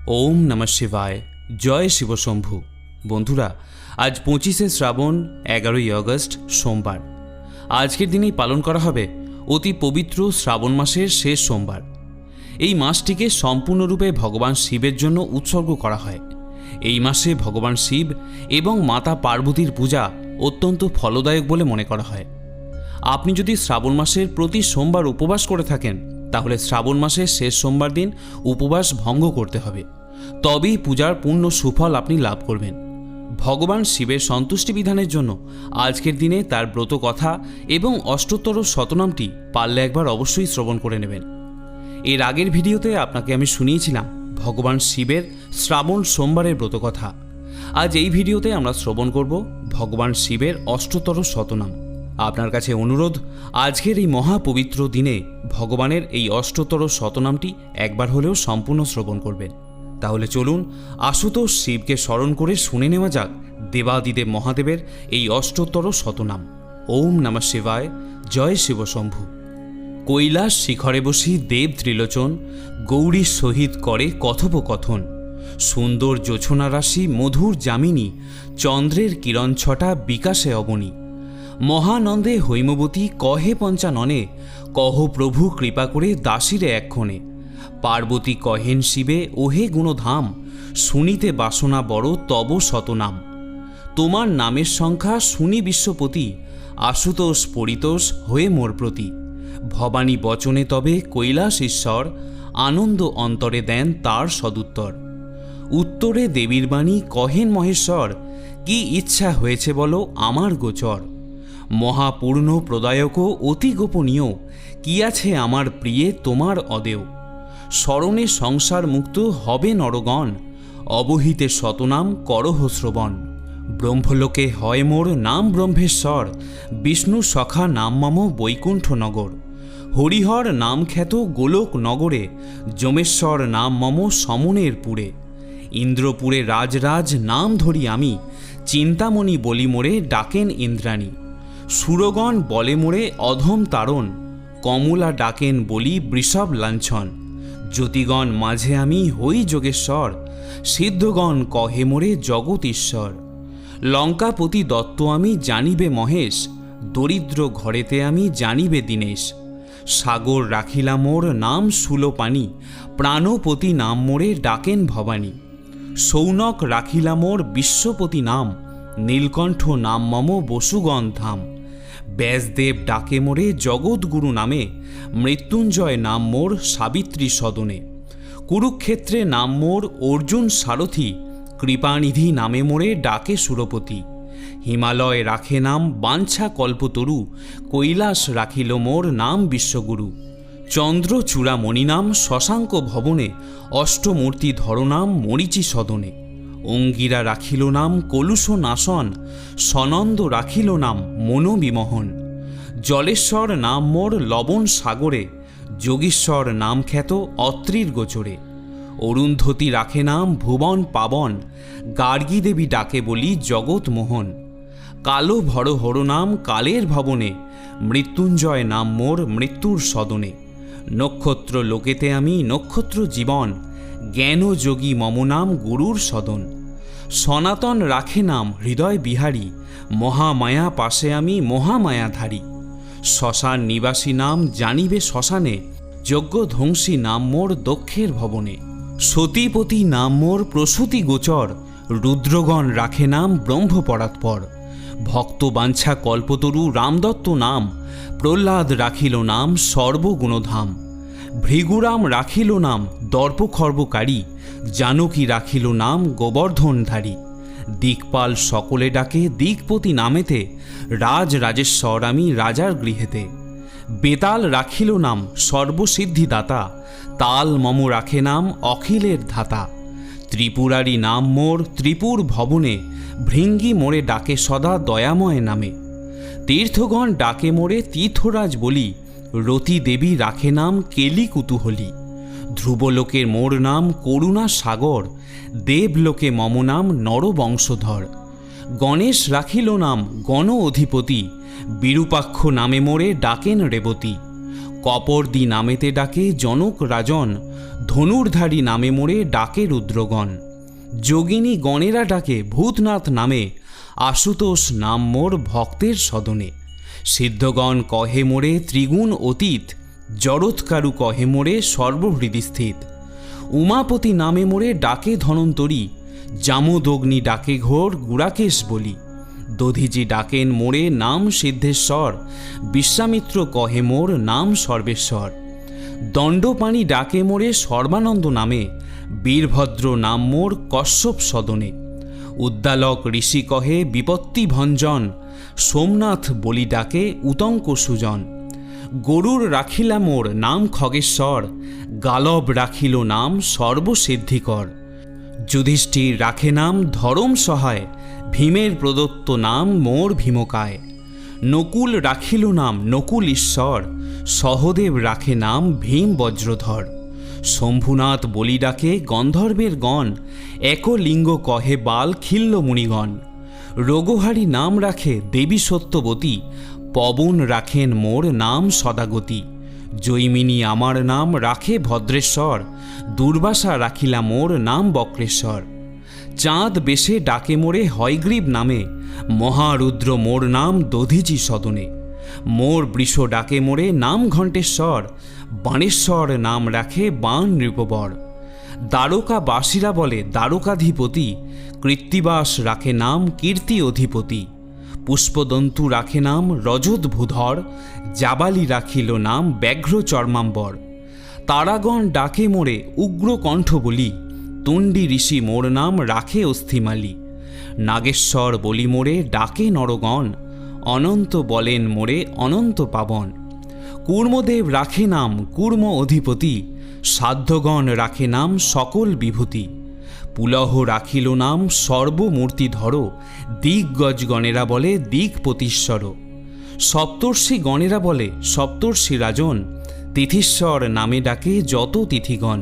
ওম নমঃ শিবায়। জয় শিবশম্ভু। বন্ধুরা, আজ 25শে শ্রাবণ, 11ই আগস্ট, সোমবার। আজকের দিনেই পালন করা হবে অতি পবিত্র শ্রাবণ মাসের শেষ সোমবার। এই মাসটিকে সম্পূর্ণরূপে ভগবান শিবের জন্য উৎসর্গ করা হয়। এই মাসে ভগবান শিব এবং মাতা পার্বতীর পূজা অত্যন্ত ফলদায়ক বলে মনে করা হয়। আপনি যদি শ্রাবণ মাসের প্রতি সোমবার উপবাস করে থাকেন, তাহলে শ্রাবণ মাসের শেষ সোমবার দিন উপবাস ভঙ্গ করতে হবে। তবেই পূজার পূর্ণ সুফল আপনি লাভ করবেন। ভগবান শিবের সন্তুষ্টি বিধানের জন্য আজকের দিনে তার ব্রত কথা এবং অষ্টোত্তর শতনামটি পারলে একবার অবশ্যই শ্রবণ করে নেবেন। এর আগের ভিডিওতে আপনাকে আমি শুনিয়েছিলাম ভগবান শিবের শ্রাবণ সোমবারের ব্রত কথা। আজ এই ভিডিওতে আমরা শ্রবণ করব ভগবান শিবের অষ্টোত্তর শতনাম। আপনার কাছে অনুরোধ, আজকের এই মহাপবিত্র দিনে ভগবানের এই অষ্টোত্তর শতনামটি একবার হলেও সম্পূর্ণ শ্রবণ করবেন। তাহলে চলুন আশুতোষ শিবকে স্মরণ করে শুনে নেওয়া যাক দেবাদিদেব মহাদেবের এই অষ্টোত্তর শতনাম। ওম নমঃ শিবায়। জয় শিবশম্ভু। কৈলাস শিখরে বসি দেব ত্রিলোচন, গৌরীর সহিত করে কথোপকথন। সুন্দর জোছনা রাশি মধুর যামিনী, চন্দ্রের কিরণ ছটা বিকাশে অবনী। মহানন্দে হৈমবতী কহে পঞ্চাননে, কহ প্রভু কৃপা করে দাসীরে এক্ষণে। পার্বতী কহেন শিবে ওহে গুণধাম, শুনিতে বাসনা বড় তব শতনাম। তোমার নামের সংখ্যা শুনি বিশ্বপতি, আশুতোষ পরিতোষ হয়ে মোর প্রতি। ভবানী বচনে তবে কৈলাস ঈশ্বর, আনন্দ অন্তরে দেন তার সদুত্তর। উত্তরে দেবীর বাণী কহেন মহেশ্বর, কি ইচ্ছা হয়েছে বলো আমার গোচর। মহাপূর্ণ প্রদায়ক অতি গোপনীয়, কি আছে আমার প্রিয়ে তোমার অদেয়। স্মরণে সংসার মুক্ত হবে নরগণ, অবহিতে শতনাম করহ শ্রবণ। ব্রহ্মলোকে হয় মোর নাম ব্রহ্মেশ্বর, বিষ্ণু সখা নাম মম বৈকুণ্ঠ নগর। হরিহর নাম খ্যাত গোলক নগরে, যমেশ্বর নাম মম সমনের পুরে। ইন্দ্রপুরে রাজরাজ নাম ধরি আমি, চিন্তামণি বলি মোরে ডাকেন ইন্দ্রাণী। সুরগণ বলে মোরে অধম তারণ, কমলা ডাকেন বলি বৃষভ লাঞ্ছন। জ্যোতিগণ মাঝে আমি হই যোগেশ্বর, সিদ্ধগণ কহে মোরে জগৎ ঈশ্বর। লঙ্কাপতি দত্ত আমি জানিবে মহেশ, দরিদ্র ঘরেতে আমি জানিবে দীনেশ। সাগর রাখিলা মোর নাম সুলোপানি, প্রাণপতি নাম মোরে ডাকেন ভবানী। সৌনক রাখিলা মোর বিশ্বপতি নাম, নীলকণ্ঠ নাম মম বসুগণ ধাম। ব্যাসদেব ডাকে মোরে জগৎগুরু নামে, মৃত্যুঞ্জয় নাম মোর সাবিত্রী সদনে। কুরুক্ষেত্রে নাম মোর অর্জুন সারথি, কৃপানিধি নামে মোরে ডাকে সুরপতি। হিমালয় রাখে নাম বাঞ্ছা কল্পতরু, কৈলাস রাখিল মোর নাম বিশ্বগুরু। চন্দ্রচূড়ামণি নাম শশাঙ্ক ভবনে, অষ্টমূর্তি ধর নাম মরিচি সদনে। অঙ্গিরা রাখিল নাম কলুষ নাশন, সনন্দ রাখিল নাম মনোবিমোহন। জলেশ্বর নাম মোর লবণ সাগরে, যোগীশ্বর নাম খ্যাত অত্রির গোচরে। অরুন্ধতী রাখে নাম ভুবন পাবন, গার্গী দেবী ডাকে বলি জগৎ মোহন। কালো ভরহর নাম কালের ভবনে, মৃত্যুঞ্জয় নাম মোর মৃত্যুর সদনে। নক্ষত্র লোকেতে আমি নক্ষত্র জীবন, জ্ঞান যোগী মম নাম গুরুর সদন। সনাতন রাখে নাম হৃদয় বিহারী, মহামায়া পাশে আমি মহামায়াধারী। শ্মশান নিবাসী নাম জানিবে শ্মশানে, যজ্ঞধ্বংসী নাম মোর দক্ষের ভবনে। সতীপতি নাম মোর প্রসূতি গোচর, রুদ্রগণ রাখে নাম ব্রহ্মপরাৎপর। ভক্ত বাঞ্ছা কল্পতরু রামদত্ত নাম, প্রহ্লাদ রাখিল নাম সর্বগুণধাম। ভৃগুরাম রাখিল নাম দর্পখর্বকারী, জানকী রাখিল নাম গোবর্ধনধারী। দিকপাল সকলে ডাকে দিকপতি নামেতে, রাজ রাজেশ্বর আমি রাজার গৃহেতে। বেতাল রাখিল নাম সর্বসিদ্ধিদাতা, তাল মম রাখে নাম অখিলের ধাতা। ত্রিপুরারি নাম মোর ত্রিপুর ভবনে, ভৃঙ্গি মোরে ডাকে সদা দয়াময় নামে। তীর্থগণ ডাকে মোরে তীর্থরাজ বলি, রতি দেবী রাখে নাম কেলি কুতূহলী। ধ্রুবলোকের মোর নাম করুণা সাগর, দেবলোকে মম নাম নরবংশধর। গণেশ রাখিল নাম গণ অধিপতি, বিরূপাক্ষ নামে মোরে ডাকেন রেবতী। কপর্দি নামেতে ডাকে জনক রাজন, ধনুর্ধারী নামে মোড়ে ডাকে রুদ্রগণ। যোগিনী গণেরা ডাকে ভূতনাথ নামে, আশুতোষ নাম মোর ভক্তের সদনে। সিদ্ধগণ কহে মোড়ে ত্রিগুণ অতীত, জড়ৎকারু কহে মোড়ে সর্বহৃদি স্থিত। উমাপতি নামে মোড়ে ডাকে ধনন্তরী, জামদগ্নি ডাকে ঘোর গুড়াকেশ বলি। দধিজি ডাকেন মোড়ে নাম সিদ্ধেশ্বর, বিশ্বামিত্র কহে মোর নাম সর্বেশ্বর। দণ্ডপাণি ডাকে মোড়ে সর্বানন্দ নামে, বীরভদ্র নাম মোর কশ্যপ সদনে। উদ্দালক ঋষি কহে বিপত্তি ভঞ্জন, সোমনাথ বলি ডাকে উতঙ্ক সুজন। গরুর রাখিলা মোর নাম খগেশ্বর, গালব রাখিল নাম সর্বসিদ্ধিকর। যুধিষ্ঠির রাখে নাম ধরম সহায়, ভীমের প্রদত্ত নাম মোর ভীমকায়। নকুল রাখিল নাম নকুল ঈশ্বর, সহদেব রাখে নাম ভীম বজ্রধর। শম্ভুনাথ বলি ডাকে গন্ধর্বের গণ, একলিঙ্গ কহে বাল খিল্ল মুনিগণ। রোগহারি নাম রাখে দেবী সত্যবতী, পবন রাখেন মোর নাম সদাগতি। জৈমিনী আমার নাম রাখে ভদ্রেশ্বর, দুর্বাসা রাখিলা মোর নাম বক্রেশ্বর। চাঁদ বেশে ডাকে মোরে হয়গ্রীব নামে, মহারুদ্র মোর নাম দধিজি সদনে। মোর বৃষ ডাকে মোরে নাম ঘণ্টেশ্বর, বাণেশ্বর নাম রাখে বাণ নৃপবর। দ্বারকা বাসীরা বলে দ্বারকাধিপতি, কৃত্তিবাস রাখে নাম কীর্তি অধিপতি। পুষ্পদন্তু রাখে নাম রজতভূধর, জাবালি রাখিল নাম ব্যাঘ্র চর্মাম্বর। তারাগণ ডাকে মোরে উগ্রকণ্ঠ বলি, তুণ্ডী ঋষি মোর নাম রাখে অস্থিমালি। নাগেশ্বর বলি মোরে ডাকে নরগণ, অনন্ত বলেন মোরে অনন্ত পাবন। কূর্মদেব রাখে নাম কূর্ম অধিপতি, সাধ্যগণ রাখে নাম সকল বিভূতি। পুলহ রাখিল নাম সর্বমূর্তিধর, দিগ্গজগণেরা বলে দিকপতীশ্বর। সপ্তর্ষি গণেরা বলে সপ্তর্ষি রাজন, তিথিশ্বর নামে ডাকে যত তিথিগণ।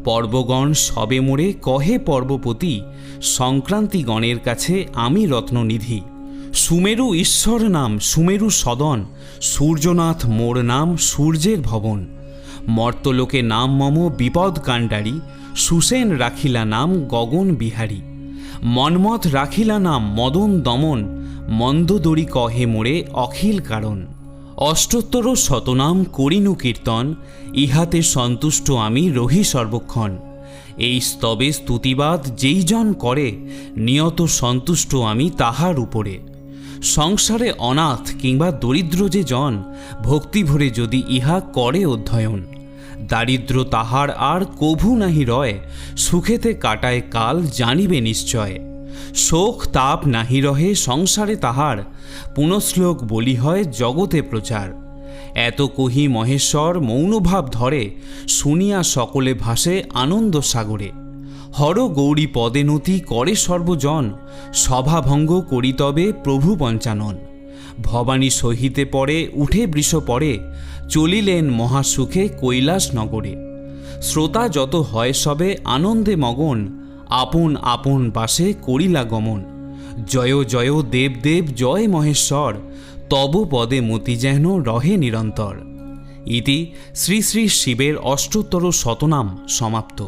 পর্বগণ সবে মোড়ে কহে পর্বপতি, সংক্রান্তি গণের কাছে আমি রত্ননিধি। সুমেরু ঈশ্বর নাম সুমেরু সদন, সূর্যনাথ মোর নাম সূর্যের ভবন। মর্তলোকে নাম মম বিপদ কাণ্ডারী, সুসেন রাখিলা নাম গগন বিহারী। মন্মথ রাখিলা নাম মদন দমন, মন্দোদরী কহে মোড়ে অখিল কারণ। অষ্টোত্তর শতনাম করিনু কীর্তন, ইহাতে সন্তুষ্ট আমি রহি সর্বক্ষণ। এই স্তবে স্তুতিবাদ যেই জন করে, নিয়ত সন্তুষ্ট আমি তাহার উপরে। সংসারে অনাথ কিংবা দরিদ্র যে জন, ভক্তি ভরে যদি ইহা করে অধ্যয়ন। দারিদ্র তাহার আর কভু নাহি রয়, সুখেতে কাটায় কাল জানিবে নিশ্চয়। শোক তাপ নাহি রহে সংসারে তাহার, পুনঃশ্লোক বলি হয় জগতে প্রচার। এত কহি মহেশ্বর মৌনভাব ধরে, শুনিয়া সকলে ভাসে আনন্দ সাগরে। হর গৌরী পদে নতি করে সর্বজন, সভাভঙ্গ করি তবে প্রভু পঞ্চানন। ভবানী সহিতে পরে উঠে বৃষ পরে, চলিলেন মহাসুখে কৈলাস নগরে। শ্রোতা যত হয় সবে আনন্দে মগন, আপন আপন বাসে করিলা গমন। জয় জয় দেব দেব জয় মহেশ্বর, তব পদে মতি যেন রহে নিরন্তর। ইতি শ্রী শ্রী শিবের অষ্টোত্তর শতনাম সমাপ্ত।